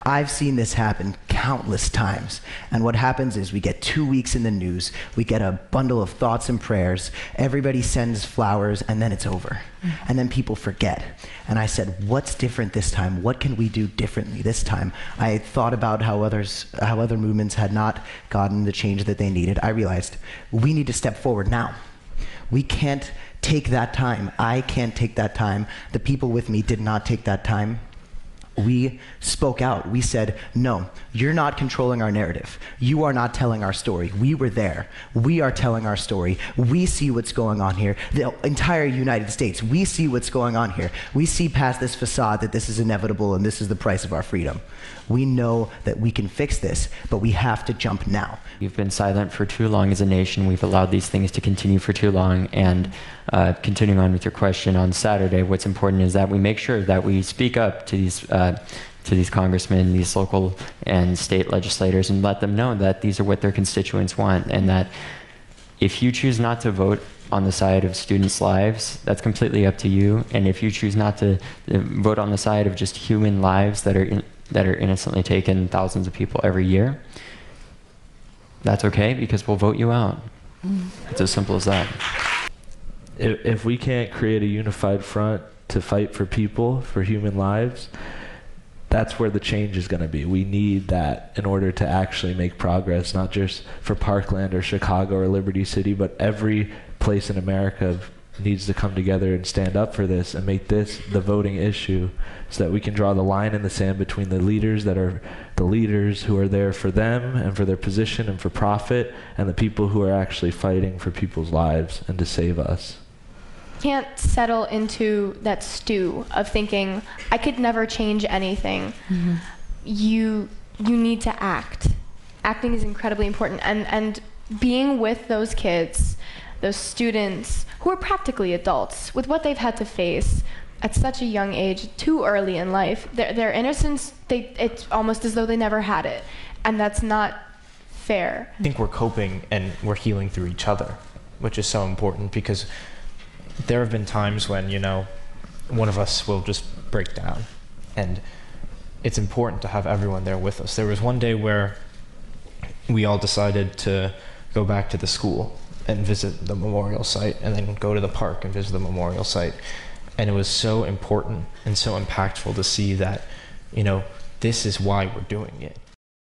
I've seen this happen countless times. And what happens is we get 2 weeks in the news, we get a bundle of thoughts and prayers, everybody sends flowers, and then it's over. And then people forget. And I said, what's different this time? What can we do differently this time? I thought about how other movements had not gotten the change that they needed. I realized we need to step forward now. We can't take that time. I can't take that time. The people with me did not take that time. We spoke out. We said, no, you're not controlling our narrative. You are not telling our story. We were there. We are telling our story. We see what's going on here. The entire United States, we see what's going on here. We see past this facade that this is inevitable and this is the price of our freedom. We know that we can fix this, but we have to jump now. We've been silent for too long as a nation. We've allowed these things to continue for too long. And continuing on with your question on Saturday, what's important is that we make sure that we speak up to these congressmen, these local and state legislators, and let them know that these are what their constituents want, and that if you choose not to vote on the side of students' lives, that's completely up to you. And if you choose not to vote on the side of just human lives that are innocently taken, thousands of people every year, that's okay, because we'll vote you out. It's as simple as that. If we can't create a unified front to fight for people, for human lives, that's where the change is going to be. We need that in order to actually make progress, not just for Parkland or Chicago or Liberty City, but every place in America needs to come together and stand up for this and make this the voting issue, so that we can draw the line in the sand between the leaders that are the leaders who are there for them and for their position and for profit, and the people who are actually fighting for people's lives and to save us. Can't settle into that stew of thinking, I could never change anything. You need to act. Acting is incredibly important, and being with those kids, those students who are practically adults, with what they've had to face at such a young age, too early in life, their innocence, it's almost as though they never had it, and that's not fair. I think we're coping and we're healing through each other, which is so important, because there have been times when, one of us will just break down, and it's important to have everyone there with us. There was one day where we all decided to go back to the school and visit the memorial site, and then go to the park and visit the memorial site. And it was so important and so impactful to see that, this is why we're doing it.